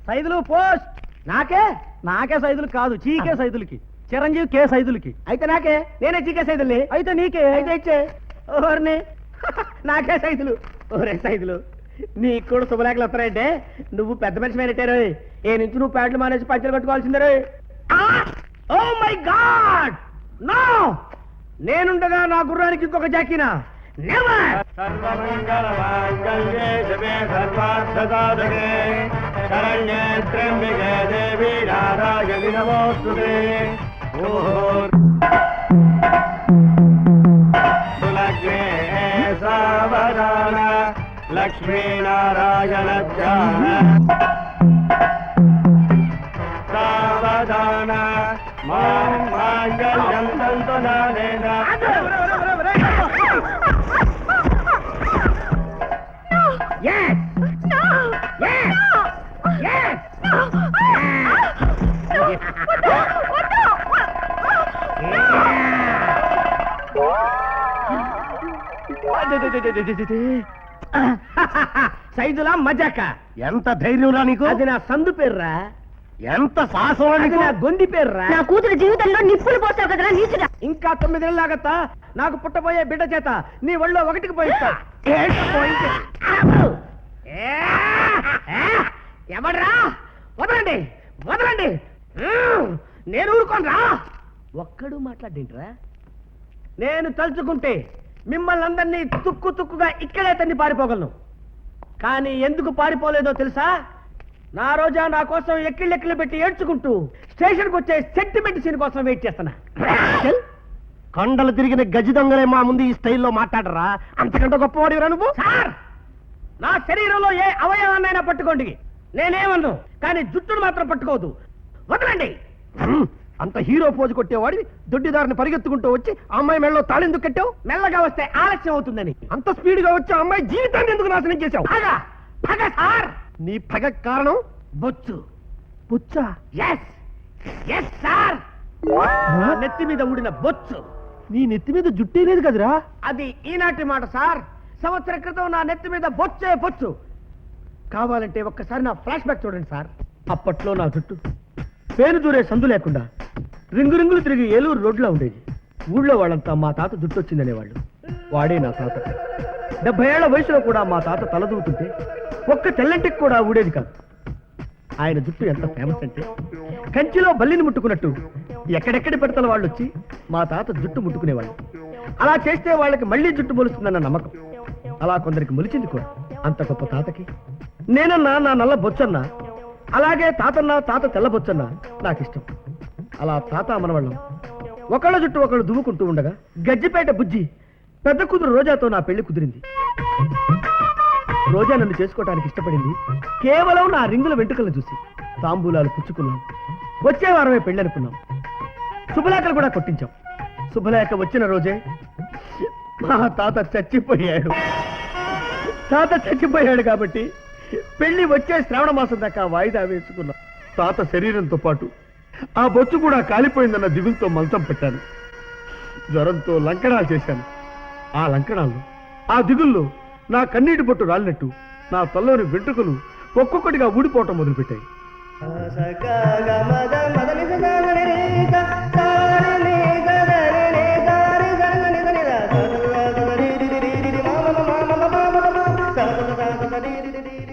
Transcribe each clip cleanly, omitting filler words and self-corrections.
Saidulu post. నాకే సైదులు కాదు, చీకే సైదులకి. చిరంజీవి కే సైదులకి. అయితే నాకే, నేనే చీకే సైదుల్ని. అయితే నీకే. అయితే ఇచ్చే. ఓర్ని నాకే సైదులు. ఓరే సైదులు, నీకు కూడా శుభలేఖలు వస్తాయంటే నువ్వు పెద్ద మనిషి అయినట్టారు. ఏ నుంచి నువ్వు ప్యాంట్లు మానేసి పంచలు కట్టుకోవాల్సిందే. Oh my god, no! నేనుండగా నా గుర్రానికి ఇంకొక జాకీనా? నెవర్! సర్వమంగళ మాంగళ్యే శివే సర్వార్థసాధకే శరణ్యే త్ర్యంబకే దేవి నారాయణి నమోస్తుతే. సులగ్నే సావధాన లక్ష్మీనారాయణ ధ్యాన సావధాన మాం మాంగళ్యం తంతు నానేన. Yes! No! Yes! No! Yes! No! సైదులా మజాక? ఎంత ధైర్యంరా నీకు? అది నా సందు పేర్రా. ఎంత సాహసం అది నా గొంది పేర్రా. నా కూతురు జీవితంలో నిప్పులు పోస్తావు కదరా నీచుడా. ఇంకా 9 నెలలాగత్తా నాకు పుట్టబోయే బిడ్డ చేత నీ ఒళ్ళో ఒకటికి పోయిస్తా. ఎవడ్రా? వదలండి, వదలండి. నేను ఊరుకోనరా. ఒక్కడు మాట్లాడేంట్రా? నేను తలుచుకుంటే మిమ్మల్ని అందరినీ తుక్కు తుక్కుగా ఇక్కడే తన్ని పారిపోగలను. కానీ ఎందుకు పారిపోలేదో తెలుసా? నా రోజా నా కోసం ఎక్కిళ్ళెక్కిళ్ళు పెట్టి ఏడ్చుకుంటూ స్టేషన్కి వచ్చే సెంటిమెంట్ సీన్ కోసం వెయిట్ చేస్తున్నా. కొండలు తిరిగిన గజి దొంగలే మా ముందు ఈ స్టైల్లో మాట్లాడరా? అంతకంటే గొప్పవాడిరా నువ్వు? సార్, నా శరీరంలో ఏ అవయవాన్నైనా పట్టుకోండి, నేనేమన్ను. కానీ జుట్టును మాత్రం పట్టుకోవద్దు. వదలండి. అంత హీరో పోజు కొట్టేవాడివి దొడ్డిదారిని పరిగెత్తుకుంటూ వచ్చి అమ్మాయి మెడలో తాళెందుకు కట్టావు? మెల్లగా వస్తే ఆలస్యం అవుతుందని. అంత స్పీడ్ గా వచ్చి అమ్మాయి జీవితాన్ని ఎందుకు నాశనం చేశావు? పగ, పగ సార్. నీ పగ కారణం బొచ్చు. పుచ్చా? Yes, yes sir. నా నెత్తి మీద ఊడిన బొచ్చు. నీ నెత్తి మీద జుట్టే లేదు కదరా? అది ఈనాటి మాట సార్. సంవత్సరం క్రితం నా నెత్తి మీద బొచ్చే బొచ్చు. కావాలంటే ఒక్కసారి నా ఫ్లాష్ బ్యాక్ చూడండి సార్. అప్పట్లో నా జుట్టు పేరు దూరే సందు లేకుండా రింగు రింగులు తిరిగి ఏలూరు రోడ్లో ఉండేది. ఊళ్ళో వాళ్ళంతా మా తాత జుట్టు వచ్చిందనేవాళ్ళు. వాడే నా తాత. 70 ఏళ్ల వయసులో కూడా మా తాత తలదూతుంటే ఒక్క తెల్లంటికి కూడా ఊడేది కాదు. ఆయన జుట్టు ఎంత ఫేమస్ అంటే కంచిలో బల్లిని ముట్టుకున్నట్టు ఎక్కడెక్కడి పెడతల వాళ్ళు వచ్చి మా తాత జుట్టు ముట్టుకునేవాళ్ళు. అలా చేస్తే వాళ్ళకి మళ్ళీ జుట్టు మొలుస్తుందన్న నమ్మకం. అలా కొందరికి మొలిచింది కూడా. అంత గొప్ప తాతకి నేనన్నా నా నల్ల బొచ్చన్నా, అలాగే తాతన్నా తాత తెల్ల బొచ్చన్నా నాకిష్టం. అలా తాత మనవాళ్ళం ఒకళ్ళ జుట్టు ఒకళ్ళు దువ్వుకుంటూ ఉండగా గజ్జిపేట బుజ్జి పెద్ద కూతురు రోజాతో నా పెళ్లి కుదిరింది. రోజా నన్ను చేసుకోవడానికి ఇష్టపడింది కేవలం నా రింగుల వెంట్రుకలను చూసి. తాంబూలాలు పుచ్చుకున్నాం. వచ్చే వారమే పెళ్లి అనుకున్నాం. శుభలేఖలు కూడా కొట్టించాం. శుభలేఖ వచ్చిన రోజే మా తాత చచ్చిపోయాడు. తాత చచ్చిపోయాడు కాబట్టి పెళ్లి వచ్చే శ్రావణ మాసం దాకా వాయిదా వేసుకున్నాం. తాత శరీరంతో పాటు ఆ బొచ్చు కూడా కాలిపోయిందన్న దిగులతో మంచం పెట్టాను. జ్వరంతో లంకణాలు చేశాను. ఆ లంకణాల్లో ఆ దిగుల్లో నా కన్నీటి బొట్టు రాలినట్టు నా తల్లోని వెంట్రుకలు ఒక్కొక్కటిగా ఊడిపోవటం మొదలుపెట్టాయి.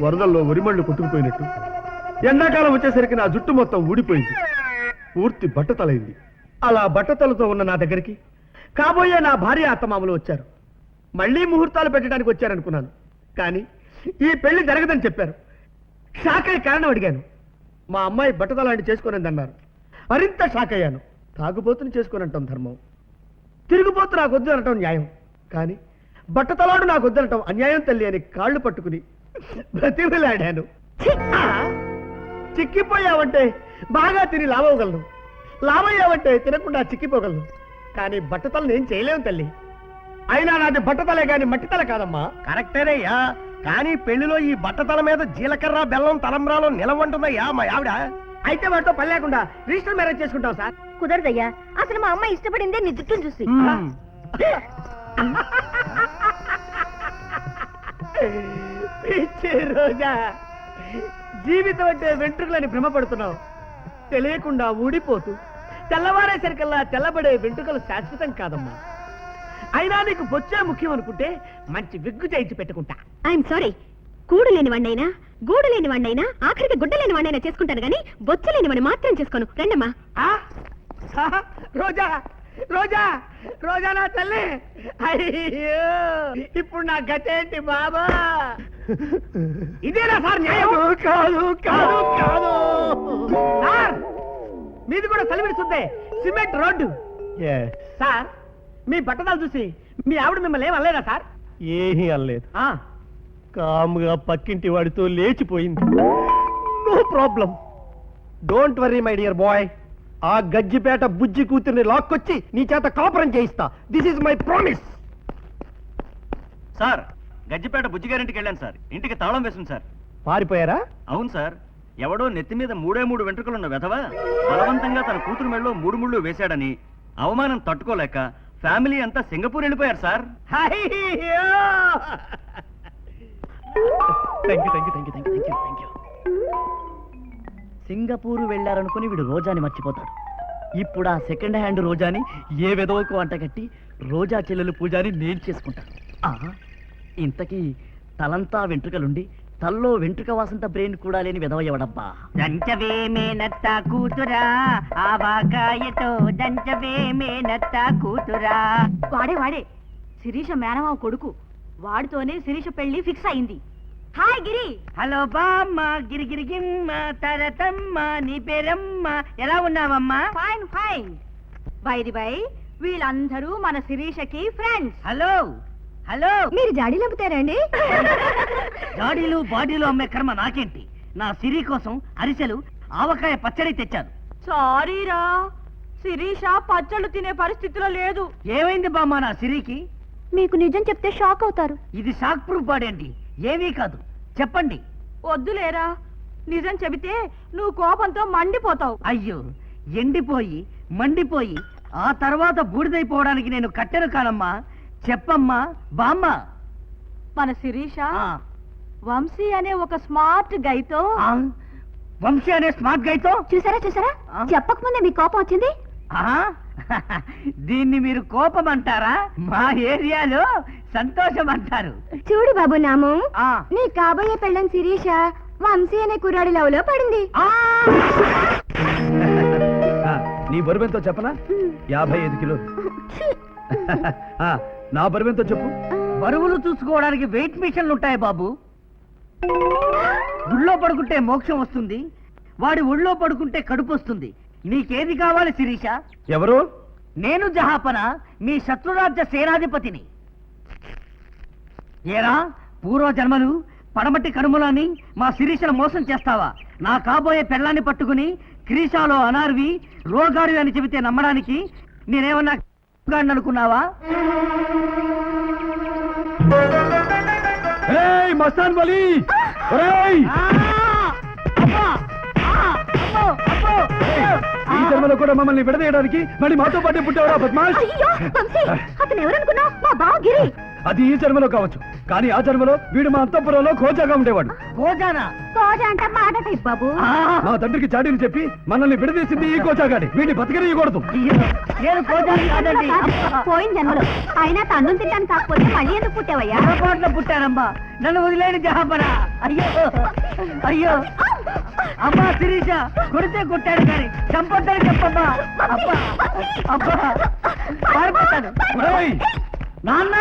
వరదల్లో ఉరిమళ్ళు కొట్టుకుపోయినట్టు ఎండాకాలం వచ్చేసరికి నా జుట్టు మొత్తం ఊడిపోయింది. పూర్తి బట్టతలైంది. అలా బట్టతలతో ఉన్న నా దగ్గరికి కాబోయే నా భార్య అత్తమామలు వచ్చారు. మళ్లీ ముహూర్తాలు పెట్టడానికి వచ్చారనుకున్నాను. కానీ ఈ పెళ్లి జరగదని చెప్పారు. షాక్ అయ్యే కారణం అడిగాను. మా అమ్మాయి బట్టతలాంటి చేసుకోనందన్నారు. మరింత షాక్ అయ్యాను. తాగుబోతుని చేసుకోనంటాం ధర్మం, తిరుగుబోతు నాకు వద్దు అనటం న్యాయం. కానీ బట్టతలాడు నాకు వద్దనటం అన్యాయం తల్లి అని కాళ్ళు పట్టుకుని బ్రతిమలాడాను. చిక్కిపోయావంటే బాగా తిని లావగలను, లావయ్యావంటే తినకుండా చిక్కిపోగలను. కానీ బట్టతలను ఏం చేయలేము తల్లి. అయినా నాది బట్టతలే గాని మట్టితల కాదమ్మా. కరెక్టేనయ్యా, కానీ పెళ్లిలో ఈ బట్టతల మీద జీలకర్ర బెల్లం తలంబ్రాలు నిలవంటుందయ్యా మా ఆవిడ. అయితే వాటితో పని లేకుండా రిజిస్టర్ మ్యారేజ్ చేసుకుంటాం సార్. కుదరదయ్యా, అసలు మా అమ్మ ఇష్టపడిందే నీ జుట్టును చూసి. పిచ్చి రోజా, జీవితం అంటే వెంట్రుకలని భ్రమపడుతున్నావు. తెలియకుండా ఊడిపోతూ తెల్లవారేసరికల్లా తెల్లబడే వెంట్రుకలు శాశ్వతం కాదమ్మా. అయినా నీకు బొచ్చే ముఖ్యం అనుకుంటే మంచి విగ్గు చేయించి పెట్టుకుంటా. ఐఎమ్ సారీ, కూడు లేని వాడినైనా గూడు లేని వాడినైనా ఆఖరికి గుడ్డ లేని వాడినైనా చేసుకుంటాను గానీ బొచ్చు లేని వాడిని మాత్రం చేసుకోను. రండమ్మా. ఆ? రోజా రోజా రోజా నా తల్లి, అయ్యో ఇప్పుడు నా గతేంటి బాబా? ఇదేనా సార్ న్యాయం? కాదు కాదు కాదు సార్ మీది కూడా తలివిడుస్తుంది సిమెంట్ రోడ్డు. సార్ మీ బట్టదాలు చూసి మీ ఆవిడ మిమ్మల్ని ఏమనలేదా సార్? ఏమీ అనలేదు. ఆ, కామ్గా పక్కింటి వాడితో లేచిపోయింది. No problem, don't worry my dear boy. ఆ గజ్జిపేట బుజ్జి కూతుర్ని లాక్కొచ్చి నీ చేత కాపురం చేయిస్తా. This is my promise. Sir, Gajjipeta బుజ్జిగారింటికి వెళ్ళాను సార్. ఇంటికి తాళం వేసింది సార్. పారిపోయారా? అవును సార్, ఎవడో నెత్తి మీద 3 వెంట్రుకలున్న వెధవ బలవంతంగా తన కూతురు మెళ్ళలో 3 ముళ్ళు వేశాడని అవమానం తట్టుకోలేక ఫ్యామిలీ అంతా సింగపూర్ వెళ్ళిపోయారు సార్. అయ్యో thank you thank you thank you thank you thank you. Singapore వెళ్ళారనుకుని వీడు రోజాని మర్చిపోతాడు. ఇప్పుడు ఆ సెకండ్ హ్యాండ్ రోజాని ఏ వెదవకు అంటగట్టి రోజా చెల్లెలు పూజాని నేను చేసుకుంటాను. ఇంతకీ తలంతా వెంట్రుకలుండి తల్లో వెంట్రుక వాసంత బ్రెయిన్ కూడా లేని వెదవ ఎవడబ్బా? దంచవే మేనత్త కూతురా ఆవాకాయతో దంచవే మేనత్త కూతురా. వాడే శిరీష మేనమావ కొడుకు. వాడితోనే శిరీష పెళ్లి ఫిక్స్ అయింది. హాయ్ గిరి. హలో బామ్మ గిరిగిరిగిమ్మ తరతమ్మ నీ పేరమ్మ. ఎలా ఉన్నావమ్మా? Fine fine. బై వీళ్ళందరూ మన శిరీషకి ఫ్రెండ్స్. Hello hello. మీరు జాడీ లంపుతారండి? గాడీలు బాడీలు అమ్మే కర్మ నాకేంటి? నా సిరి కోసం అరిసెలు ఆవకాయ పచ్చడి తెచ్చాను. సారీరా, శిరీష పచ్చళ్ళు తినే పరిస్థితిలో లేదు. ఏమైంది బామ్మ నా సిరికి? మీకు నిజం చెప్తే షాక్ అవుతారు. ఇది షాక్ ప్రూఫ్ బాడేంటి? ఏమీ కాదు, చెప్పండి. వద్దులేరా, నిజం చెబితే నువ్వు కోపంతో మండిపోతావు. అయ్యో, ఎండిపోయి మండిపోయి ఆ తర్వాత బూడిదైపోవడానికి నేను కట్టెను కానమ్మా. చెప్పమ్మా బామ్మ. మన శిరీష ఆ, వంశీ అనే ఒక స్మార్ట్ గైతో. ఆ, వంశీ అనే స్మార్ట్ గైతో. చూసారా ఆ? చెప్పకముందే మీ కోపం వచ్చింది. ఆ, దీన్ని మీరు కోపం అంటారా? మా ఏరియాలో సంతోషం అంటారు. చూడు బాబు నాము, ఆ. నీ కాబోయే పెళ్ళం శిరీష వంశీ అనే కుర్రాడి లవ్ లో పడింది. ఆ! నీ బరువెంతో చెప్పనా? 55 కిలోలు. నా బరువెంతో చెప్పు. బరువులు చూసుకోవడానికి వెయిట్ మిషన్లు ఉంటాయి బాబు. గుళ్ళో పడుకుంటే మోక్షం వస్తుంది, వాడి ఒళ్ళో పడుకుంటే కడుపు వస్తుంది. నీకేది కావాలి శిరీష? ఎవరు? నేను జహాపన, మీ శత్రురాజ్య సేనాధిపతిని. ఏరా పూర్వ జన్మలు పడమటి కనుమలని మా శిరీషను మోసం చేస్తావా? నా కాబోయే పెళ్ళాన్ని పట్టుకుని క్రీషాలో అనార్వి రోగాడు అని చెబితే నమ్మడానికి నేనేమన్నా అనుకున్నావా? ఏయ్ మస్తాన్ వలి! ఒరేయ్! ఈ జన్మలో కూడా మమ్మల్ని విడదీయడానికి మళ్ళీ మాతో పాటే పుట్టావరా బద్మాష్? అయ్యో వంశీ, అతను ఎవరనుకున్నావు? మా బావ గిరి. అది ఈ జన్మలో కావచ్చు, కానీ ఆ జన్మలో వీడు మా అంతఃపురంలో ఖోజాగా ఉండేవాడు. కోజానా? కోజ అంటే మాట టైప్ బాబు. మా తండ్రికి చాడీని చెప్పి మనల్ని విడదీసింది ఈ కోచాగాడి. వీడిని బతికనియకూడదు. అయ్యో, నేను కోజాని కాదండి. పోయిన జన్మలో అయినా తన్ను తింటాను కాకపోతే మళ్ళీ ఎందుకు పుట్టావయ్యా? పొరపాటున పుట్టానమ్మా, నన్ను వదిలేని జహాపన. అయ్యో అయ్యో, అమ్మా శిరీష, కొడితే కొట్టాడు కానీ చంపొద్దని చెప్పమ్మా. అబ్బా అబ్బా, పారిపోతాను. ఒరేయ్! నాన్న